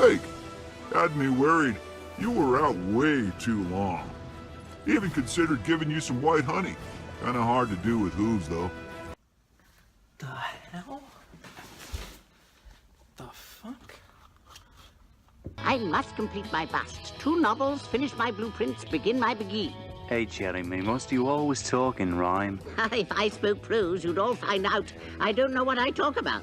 fake. Had me worried. You were out way too long. Even considered giving you some white honey. Kinda hard to do with hooves, though. The hell? The fuck? I must complete my bust. 2 novels, finish my blueprints, begin my begin. Hey, Jeremy, must you always talk in rhyme? If I spoke prose, you'd all find out I don't know what I talk about.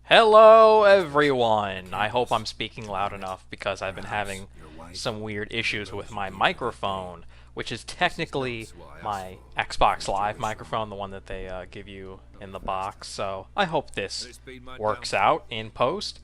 Hello, everyone! I hope I'm speaking loud enough because I've been having some weird issues with my microphone, which is technically my Xbox Live microphone, the one that they give you in the box, so I hope this works out in post.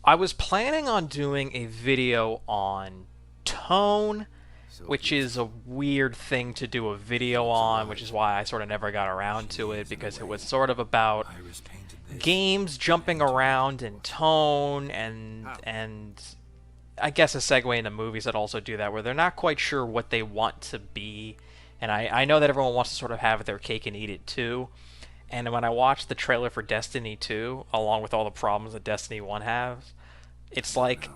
I was planning on doing a video on tone, which is a weird thing to do a video on, which is why I sort of never got around to it, because it was sort of about games jumping around in tone, and I guess a segue into movies that also do that, where they're not quite sure what they want to be. And I know that everyone wants to sort of have their cake and eat it too. And when I watched the trailer for Destiny 2, along with all the problems that Destiny 1 has, it's like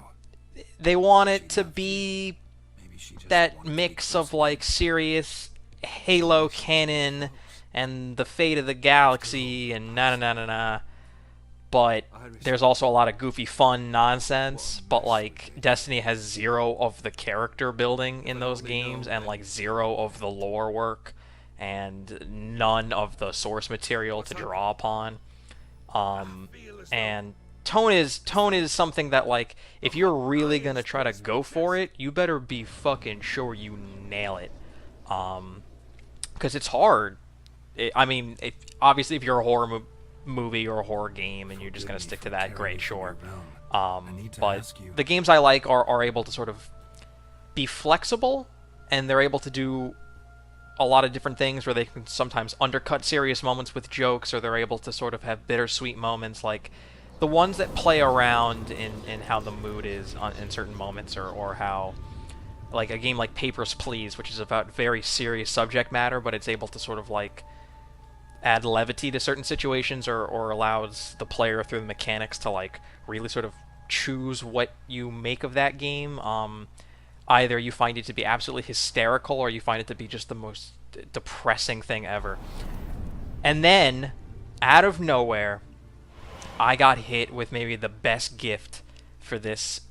they want it to be that mix of like serious Halo canon and the fate of the galaxy and na. But there's also a lot of goofy fun nonsense, but like Destiny has 0 of the character building in those games and like 0 of the lore work and none of the source material to draw upon. And tone is something that, like, if you're really gonna try to go for it, you better be fucking sure you nail it. Because it's hard. Obviously, if you're a horror movie or a horror game and you're just gonna stick to that, great, sure. But the games I like are able to sort of be flexible, and they're able to do a lot of different things where they can sometimes undercut serious moments with jokes, or they're able to sort of have bittersweet moments, like the ones that play around in how the mood is in certain moments, or how, like a game like Papers, Please, which is about very serious subject matter, but it's able to sort of like add levity to certain situations, or allows the player through the mechanics to like really sort of choose what you make of that game. Either you find it to be absolutely hysterical, or you find it to be just the most depressing thing ever. And then, out of nowhere, I got hit with maybe the best gift for this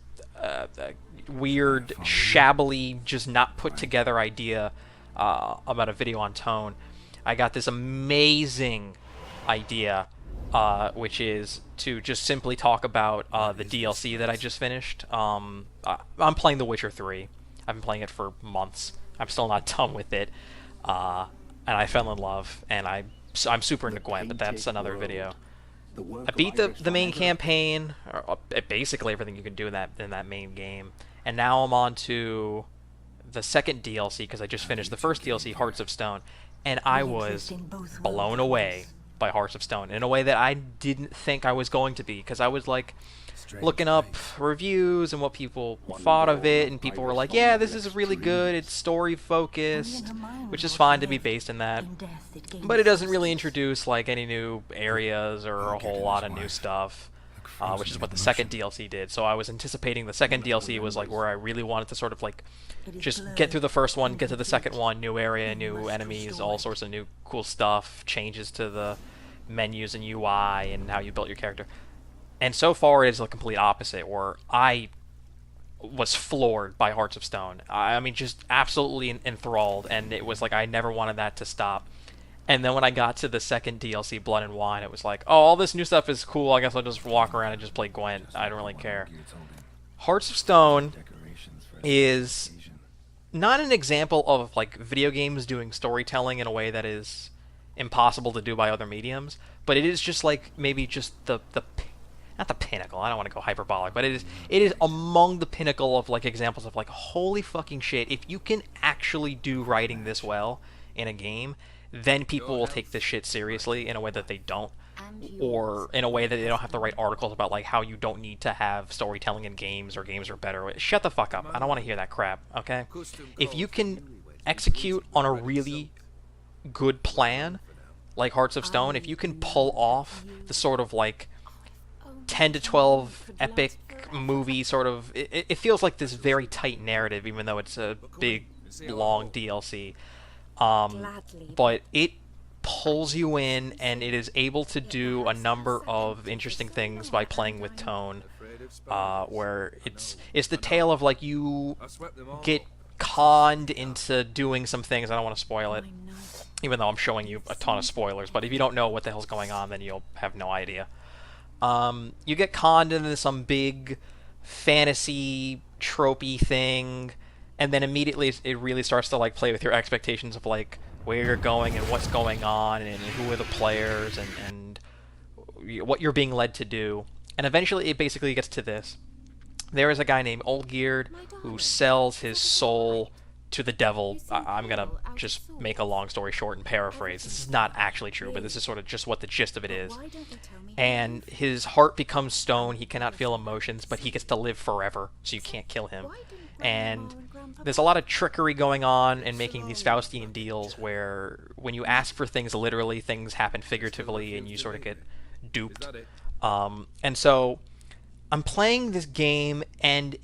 weird, shabbily, just not put together idea about a video on tone. I got this amazing idea, which is to just simply talk about the DLC that I just finished. I'm playing The Witcher 3. I've been playing it for months. I'm still not done with it. And I fell in love, and I'm super into Gwent, but that's another video. I beat the main campaign, or basically everything you can do in that main game, and now I'm on to the second DLC, because I just finished the first DLC, Hearts of Stone, and I was blown away by Hearts of Stone in a way that I didn't think I was going to be, because I was like looking up reviews and what people thought of it, and people were like, yeah, this is really good, it's story focused, which is fine to be based in that, but it doesn't really introduce like any new areas or a whole lot of new stuff, which is what the second DLC did. So I was anticipating the second DLC was like where I really wanted to sort of like just get through the first one, get to the second one, new area, new enemies, all sorts of new cool stuff, changes to the menus and UI and how you built your character. And so far, it is the complete opposite, where I was floored by Hearts of Stone. I mean, just absolutely enthralled, and it was like I never wanted that to stop. And then when I got to the second DLC, Blood and Wine, it was like, oh, all this new stuff is cool, I guess I'll just walk around and just play Gwent. I don't really care. Hearts of Stone is not an example of like video games doing storytelling in a way that is impossible to do by other mediums, but it is just like maybe just the not the pinnacle, I don't want to go hyperbolic, but it is among the pinnacle of like examples of like, holy fucking shit, if you can actually do writing this well in a game, then people will take this shit seriously in a way that they don't, or in a way that they don't have to write articles about like how you don't need to have storytelling in games, or games are better. Shut the fuck up, I don't want to hear that crap, okay? If you can execute on a really good plan like Hearts of Stone, if you can pull off the sort of like 10 to 12 epic movie sort of. It feels like this very tight narrative, even though it's a big, long DLC. But it pulls you in, and it is able to do a number of interesting things by playing with tone. Where it's the tale of like you get conned into doing some things. I don't want to spoil it, even though I'm showing you a ton of spoilers. But if you don't know what the hell's going on, then you'll have no idea. You get conned into some big fantasy tropey thing, and then immediately it really starts to like play with your expectations of like where you're going and what's going on and who are the players and what you're being led to do. And eventually it basically gets to this. There is a guy named Oldgeard who sells his soul to the devil. I'm going to just make a long story short and paraphrase. This is not actually true, but this is sort of just what the gist of it is. And his heart becomes stone. He cannot feel emotions, but he gets to live forever, so you can't kill him. And there's a lot of trickery going on in making these Faustian deals where when you ask for things literally, things happen figuratively, and you sort of get duped. And so I'm playing this game, and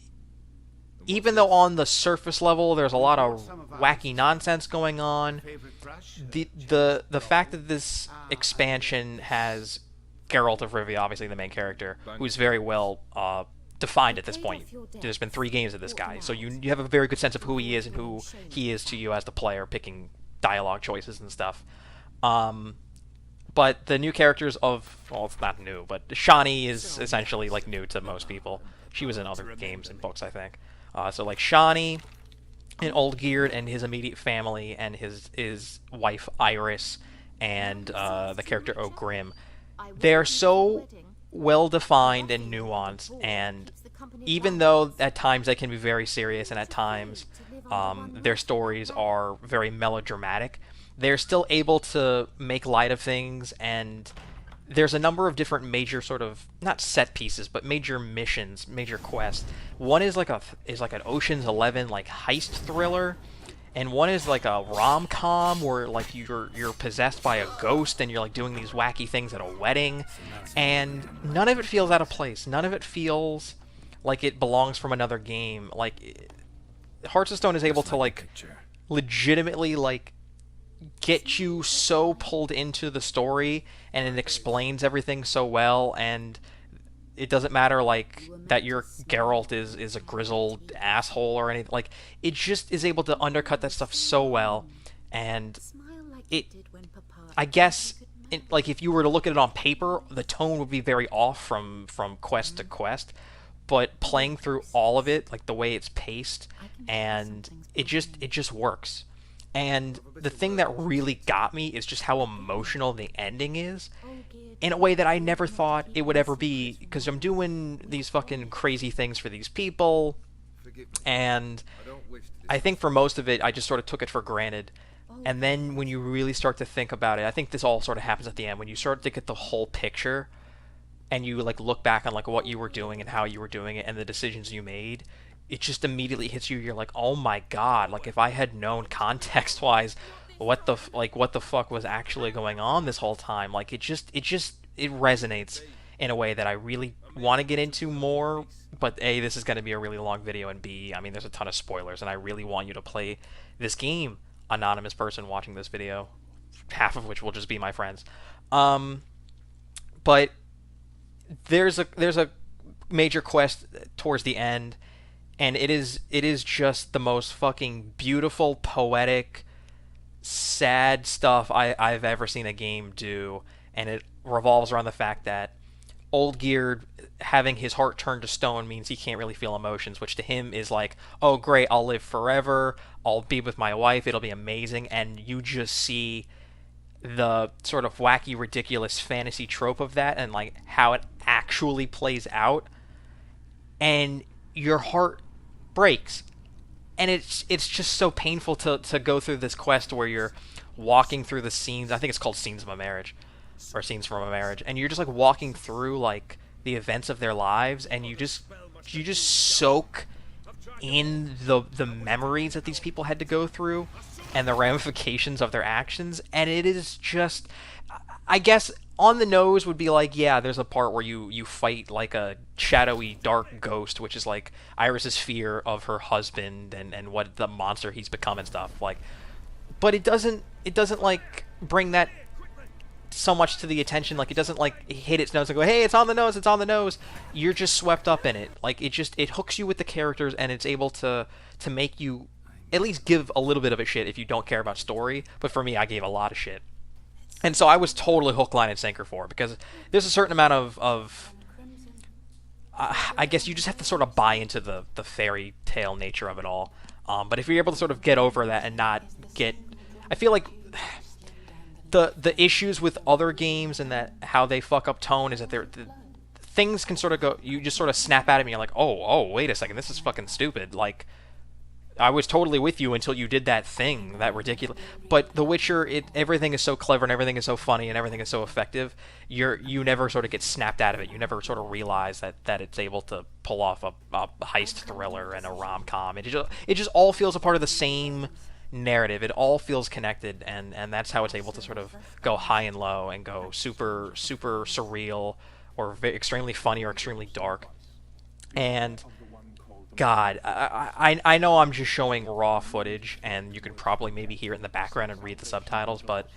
even though on the surface level there's a lot of wacky nonsense going on, the fact that this expansion has Geralt of Rivia, obviously the main character, who's very well defined at this point. There's been 3 games of this guy, so you have a very good sense of who he is and who he is to you as the player, picking dialogue choices and stuff. But the new characters of, well, it's not new, but Shani is essentially like new to most people. She was in other games and books, I think. So like Shani and Oldgeard and his immediate family and his wife Iris and the character Ogrim, they're so well defined and nuanced, and even though at times they can be very serious and at times their stories are very melodramatic, they're still able to make light of things, and there's a number of different major sort of, not set pieces, but major missions, major quests. One is like an Ocean's 11 like heist thriller, and one is like a rom-com where like you're possessed by a ghost and you're like doing these wacky things at a wedding, and none of it feels out of place. None of it feels like it belongs from another game. Like Hearts of Stone is able to like legitimately like get you so pulled into the story, and it explains everything so well, and it doesn't matter like that your Geralt is a grizzled asshole or anything. Like it just is able to undercut that stuff so well, and I guess like if you were to look at it on paper, the tone would be very off from quest to quest, but playing through all of it, like the way it's paced, and it just works. And the thing that really got me is just how emotional the ending is, in a way that I never thought it would ever be, because I'm doing these fucking crazy things for these people, and I think for most of it, I just sort of took it for granted. And then when you really start to think about it, I think this all sort of happens at the end, when you start to get the whole picture, and you like look back on like what you were doing and how you were doing it and the decisions you made, it just immediately hits you. You're like, oh my god, like if I had known context-wise what the fuck was actually going on this whole time, like it resonates in a way that I really want to get into more, but A, this is going to be a really long video, and B, I mean, there's a ton of spoilers, and I really want you to play this game, anonymous person watching this video, half of which will just be my friends. But there's a major quest towards the end, and it is just the most fucking beautiful, poetic, sad stuff I've ever seen a game do, and it revolves around the fact that Oldgeard having his heart turned to stone means he can't really feel emotions, which to him is like, oh great, I'll live forever, I'll be with my wife, it'll be amazing, and you just see the sort of wacky, ridiculous fantasy trope of that and like how it actually plays out, and your heart breaks. And it's just so painful to go through this quest where you're walking through the scenes. I think it's called Scenes of a Marriage, or Scenes from a Marriage, and you're just like walking through like the events of their lives, and you just soak in the memories that these people had to go through and the ramifications of their actions, and it is just, I guess on the nose would be like, yeah, there's a part where you fight like a shadowy dark ghost, which is like Iris's fear of her husband and what the monster he's become and stuff. Like, but it doesn't like bring that so much to the attention. Like, it doesn't like hit its nose and go, hey, it's on the nose, it's on the nose. You're just swept up in it. Like, it hooks you with the characters, and it's able to make you at least give a little bit of a shit if you don't care about story. But for me, I gave a lot of shit. And so I was totally hook, line, and sinker for it, because there's a certain amount of I guess you just have to sort of buy into the fairy tale nature of it all. But if you're able to sort of get over that and not get... I feel like the issues with other games and that how they fuck up tone is that things can sort of go... You just sort of snap at it and you're like, oh, wait a second, this is fucking stupid. Like, I was totally with you until you did that thing, that ridiculous... But The Witcher, everything is so clever and everything is so funny and everything is so effective, you never sort of get snapped out of it. You never sort of realize that it's able to pull off a heist thriller and a rom-com. It just all feels a part of the same narrative. It all feels connected, and that's how it's able to sort of go high and low and go super, super surreal or extremely funny or extremely dark. And... God, I know I'm just showing raw footage, and you can probably maybe hear it in the background and read the subtitles, but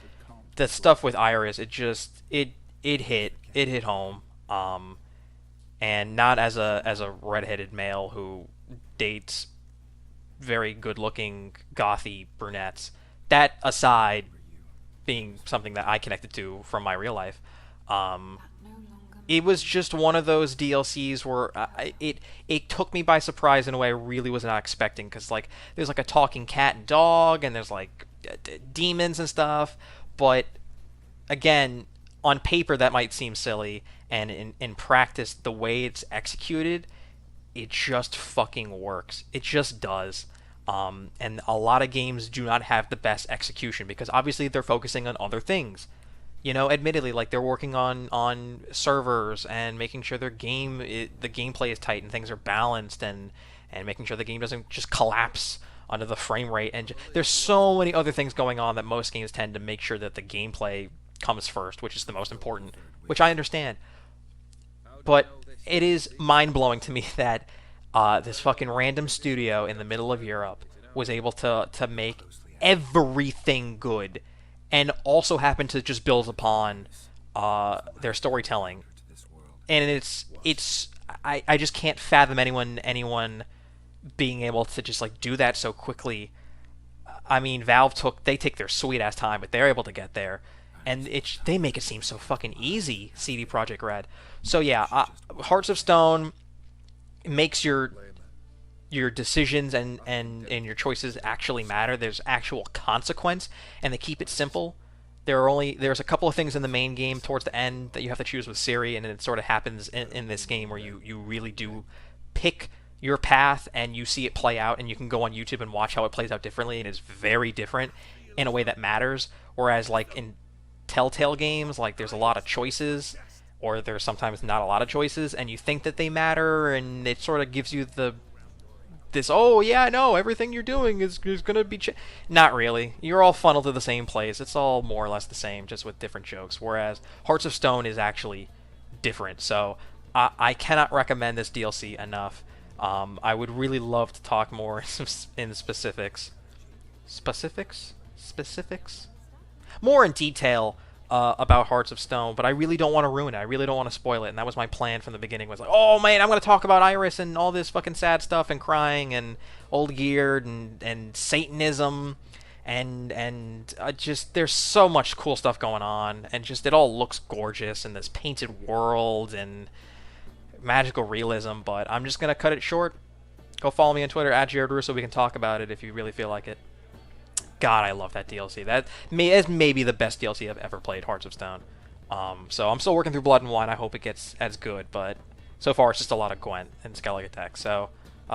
the stuff with Iris, it hit home, and not as a redheaded male who dates very good-looking gothy brunettes. That aside, being something that I connected to from my real life, it was just one of those DLCs where it took me by surprise in a way I really was not expecting, because like there's like a talking cat and dog, and there's like demons and stuff, but again, on paper that might seem silly, and in practice, the way it's executed, it just fucking works. It just does. And a lot of games do not have the best execution, because obviously they're focusing on other things. You know, admittedly, like they're working on servers and making sure the gameplay is tight and things are balanced, and making sure the game doesn't just collapse under the frame rate. And there's so many other things going on that most games tend to make sure that the gameplay comes first, which is the most important, which I understand. But it is mind-blowing to me that this fucking random studio in the middle of Europe was able to make everything good, and also happen to just build upon their storytelling. And I just can't fathom anyone being able to just like do that so quickly. I mean, Valve they take their sweet ass time, but they're able to get there, and they make it seem so fucking easy. CD Projekt Red. So yeah, Hearts of Stone makes your decisions and your choices actually matter. There's actual consequence, and they keep it simple. There's a couple of things in the main game towards the end that you have to choose with Ciri, and it sort of happens in this game where you really do pick your path, and you see it play out, and you can go on YouTube and watch how it plays out differently, and it's very different in a way that matters. Whereas like in Telltale games, like there's a lot of choices, or there's sometimes not a lot of choices, and you think that they matter, and it sort of gives you oh yeah, no, everything you're doing is gonna be not really. You're all funneled to the same place. It's all more or less the same, just with different jokes. Whereas Hearts of Stone is actually different. So I cannot recommend this DLC enough. I would really love to talk more in specifics, more in detail about Hearts of Stone, but I really don't want to ruin it. I really don't want to spoil it, and that was my plan from the beginning. Was like, oh man, I'm going to talk about Iris and all this fucking sad stuff and crying and old geared and Satanism and just there's so much cool stuff going on, and just it all looks gorgeous in this painted world and magical realism. But I'm just going to cut it short. Go follow me on Twitter @JaredRusso. We can talk about it if you really feel like it. God, I love that DLC. That is maybe the best DLC I've ever played, Hearts of Stone. So I'm still working through Blood and Wine. I hope it gets as good, but so far it's just a lot of Gwent and Skellige Tech. So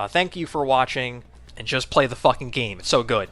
thank you for watching, and just play the fucking game. It's so good.